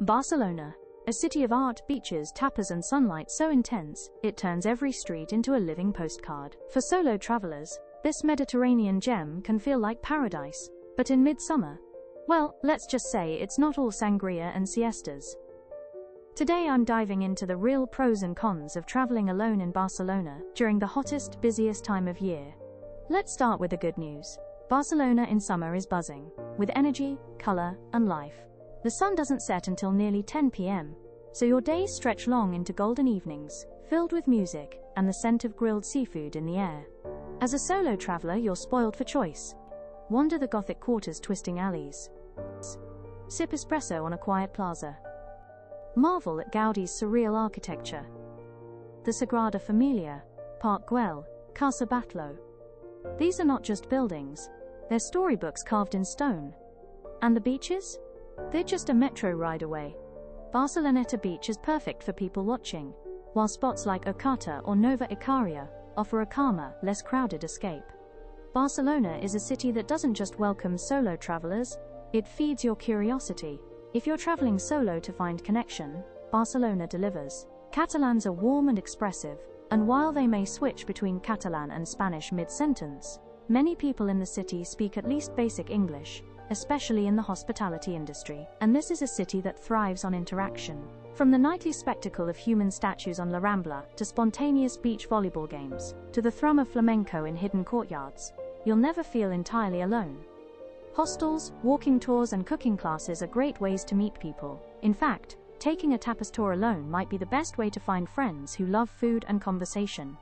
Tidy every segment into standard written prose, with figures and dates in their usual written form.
Barcelona, a city of art, beaches, tapas and sunlight so intense, it turns every street into a living postcard. For solo travelers, this Mediterranean gem can feel like paradise. But in midsummer, well, let's just say it's not all sangria and siestas. Today I'm diving into the real pros and cons of traveling alone in Barcelona during the hottest, busiest time of year. Let's start with the good news. Barcelona in summer is buzzing, with energy, color, and life. The sun doesn't set until nearly 10 p.m., so your days stretch long into golden evenings, filled with music and the scent of grilled seafood in the air. As a solo traveler, you're spoiled for choice. Wander the Gothic quarter's twisting alleys. Sip espresso on a quiet plaza. Marvel at Gaudi's surreal architecture. The Sagrada Familia, Park Güell, Casa Batlló. These are not just buildings, they're storybooks carved in stone. And the beaches? They're just a metro ride away. Barceloneta Beach is perfect for people watching, while spots like Ocata or Nova Icaria offer a calmer, less crowded escape. Barcelona is a city that doesn't just welcome solo travelers, it feeds your curiosity. If you're traveling solo to find connection, Barcelona delivers. Catalans are warm and expressive, and while they may switch between Catalan and Spanish mid-sentence, many people in the city speak at least basic English, especially in the hospitality industry. And this is a city that thrives on interaction. From the nightly spectacle of human statues on La Rambla, to spontaneous beach volleyball games, to the thrum of flamenco in hidden courtyards, you'll never feel entirely alone. Hostels, walking tours and cooking classes are great ways to meet people. In fact, taking a tapas tour alone might be the best way to find friends who love food and conversation.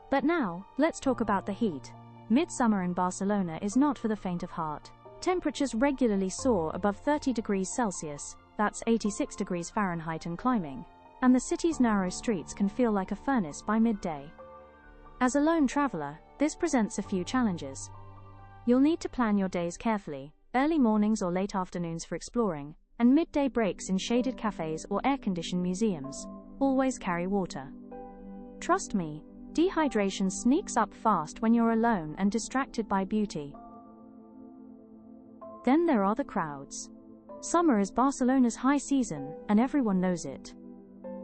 But now, let's talk about the heat. Midsummer in Barcelona is not for the faint of heart. Temperatures regularly soar above 30 degrees Celsius, that's 86 degrees Fahrenheit and climbing, and the city's narrow streets can feel like a furnace by midday. As a lone traveler, this presents a few challenges. You'll need to plan your days carefully, early mornings or late afternoons for exploring, and midday breaks in shaded cafes or air-conditioned museums. Always carry water. Trust me, dehydration sneaks up fast when you're alone and distracted by beauty. Then there are the crowds. Summer is Barcelona's high season, and everyone knows it.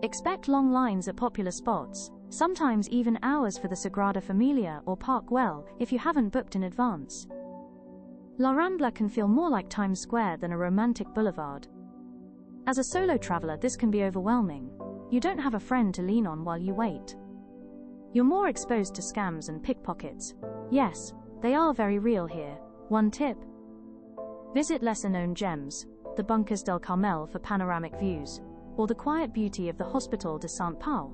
Expect long lines at popular spots, sometimes even hours for the Sagrada Familia or Park Güell if you haven't booked in advance. La Rambla can feel more like Times Square than a romantic boulevard. As a solo traveler, this can be overwhelming. You don't have a friend to lean on while you wait. You're more exposed to scams and pickpockets. Yes, they are very real here. One tip: visit lesser-known gems, the Bunkers del Carmel for panoramic views, or the quiet beauty of the Hospital de Sant Pau.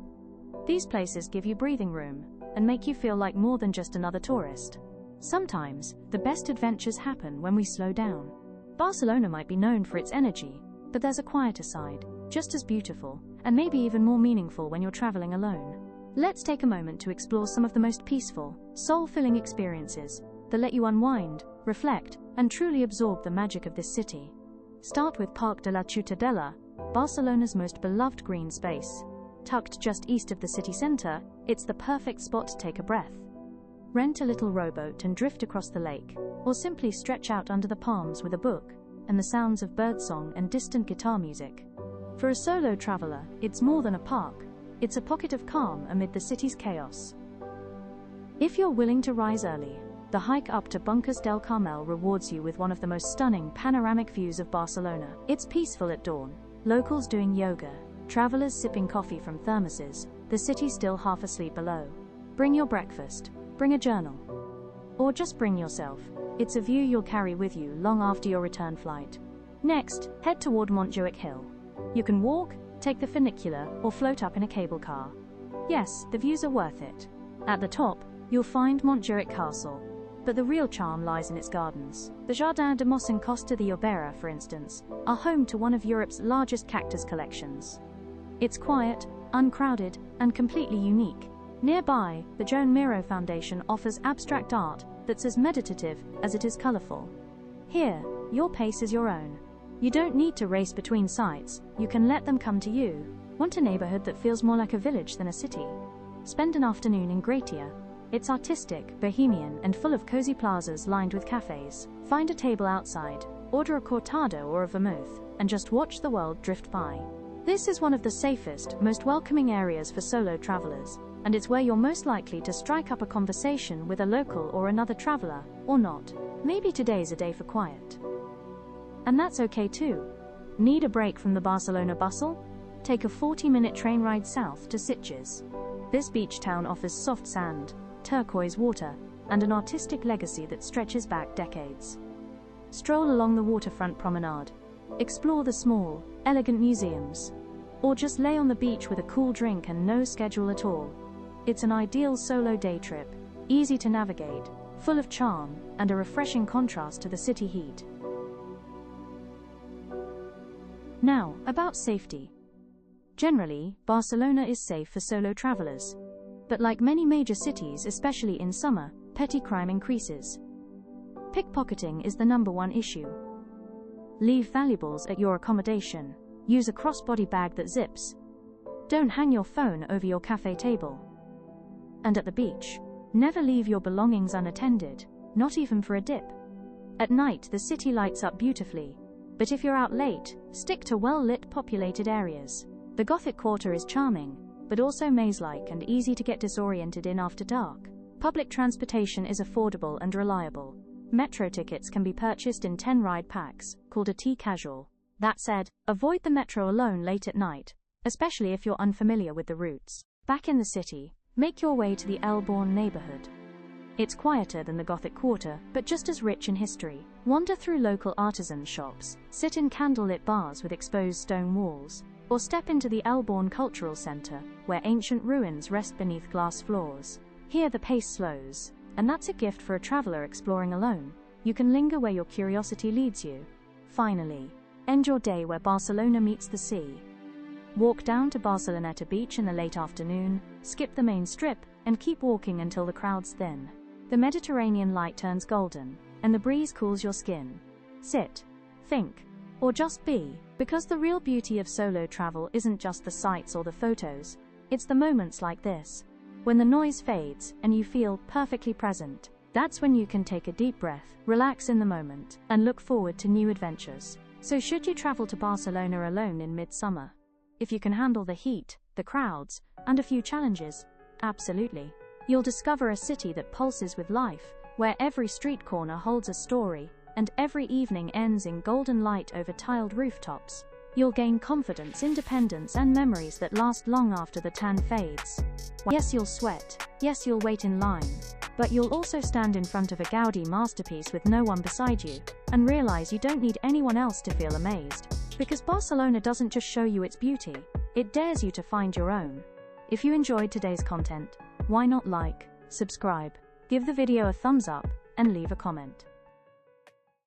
These places give you breathing room and make you feel like more than just another tourist. Sometimes, the best adventures happen when we slow down. Barcelona might be known for its energy, but there's a quieter side, just as beautiful, and maybe even more meaningful when you're traveling alone. Let's take a moment to explore some of the most peaceful, soul-filling experiences that let you unwind, reflect, and truly absorb the magic of this city. Start with Parc de la Ciutadella, Barcelona's most beloved green space. Tucked just east of the city center, it's the perfect spot to take a breath. Rent a little rowboat and drift across the lake, or simply stretch out under the palms with a book and the sounds of birdsong and distant guitar music. For a solo traveler, it's more than a park. It's a pocket of calm amid the city's chaos. If you're willing to rise early, the hike up to Bunkers del Carmel rewards you with one of the most stunning panoramic views of Barcelona. It's peaceful at dawn, locals doing yoga, travelers sipping coffee from thermoses, the city still half asleep below. Bring your breakfast, bring a journal, or just bring yourself. It's a view you'll carry with you long after your return flight. Next, head toward Montjuic Hill. You can walk, take the funicular, or float up in a cable car. Yes, the views are worth it. At the top, you'll find Montjuic Castle, but the real charm lies in its gardens. The Jardin de Mossen Costa de Llobera, for instance, are home to one of Europe's largest cactus collections. It's quiet, uncrowded, and completely unique. Nearby, the Joan Miró Foundation offers abstract art that's as meditative as it is colorful. Here, your pace is your own. You don't need to race between sites, you can let them come to you. Want a neighborhood that feels more like a village than a city? Spend an afternoon in Gratia. It's artistic, bohemian, and full of cozy plazas lined with cafes. Find a table outside, order a cortado or a vermouth, and just watch the world drift by. This is one of the safest, most welcoming areas for solo travelers, and it's where you're most likely to strike up a conversation with a local or another traveler, or not. Maybe today's a day for quiet. And that's okay too. Need a break from the Barcelona bustle? Take a 40-minute train ride south to Sitges. This beach town offers soft sand, turquoise water, and an artistic legacy that stretches back decades. Stroll along the waterfront promenade, explore the small, elegant museums, or just lay on the beach with a cool drink and no schedule at all. It's an ideal solo day trip, easy to navigate, full of charm, and a refreshing contrast to the city heat. Now, about safety. Generally, Barcelona is safe for solo travelers. But like many major cities, especially in summer, petty crime increases. Pickpocketing is the #1 issue. Leave valuables at your accommodation. Use a crossbody bag that zips. Don't hang your phone over your cafe table. And at the beach, never leave your belongings unattended, not even for a dip. At night, the city lights up beautifully, but if you're out late, stick to well-lit populated areas. The Gothic Quarter is charming, but also maze-like and easy to get disoriented in after dark. Public transportation is affordable and reliable. Metro tickets can be purchased in 10-ride packs, called a T-casual. That said, avoid the metro alone late at night, especially if you're unfamiliar with the routes. Back in the city, make your way to the Elborn neighborhood. It's quieter than the Gothic Quarter, but just as rich in history. Wander through local artisan shops, sit in candlelit bars with exposed stone walls, or step into the Elborn Cultural Center, where ancient ruins rest beneath glass floors. Here the pace slows, and that's a gift for a traveler exploring alone. You can linger where your curiosity leads you. Finally, end your day where Barcelona meets the sea. Walk down to Barceloneta Beach in the late afternoon, skip the main strip, and keep walking until the crowds thin. The Mediterranean light turns golden, and the breeze cools your skin. Sit, think, or just be, because the real beauty of solo travel isn't just the sights or the photos, it's the moments like this. When the noise fades and you feel perfectly present, that's when you can take a deep breath, relax in the moment, and look forward to new adventures. So should you travel to Barcelona alone in midsummer? If you can handle the heat, the crowds, and a few challenges, absolutely. You'll discover a city that pulses with life, where every street corner holds a story, and every evening ends in golden light over tiled rooftops. You'll gain confidence, independence, and memories that last long after the tan fades. Yes, you'll sweat. Yes, you'll wait in line. But you'll also stand in front of a Gaudi masterpiece with no one beside you, and realize you don't need anyone else to feel amazed. Because Barcelona doesn't just show you its beauty, it dares you to find your own. If you enjoyed today's content, why not like, subscribe, give the video a thumbs up, and leave a comment.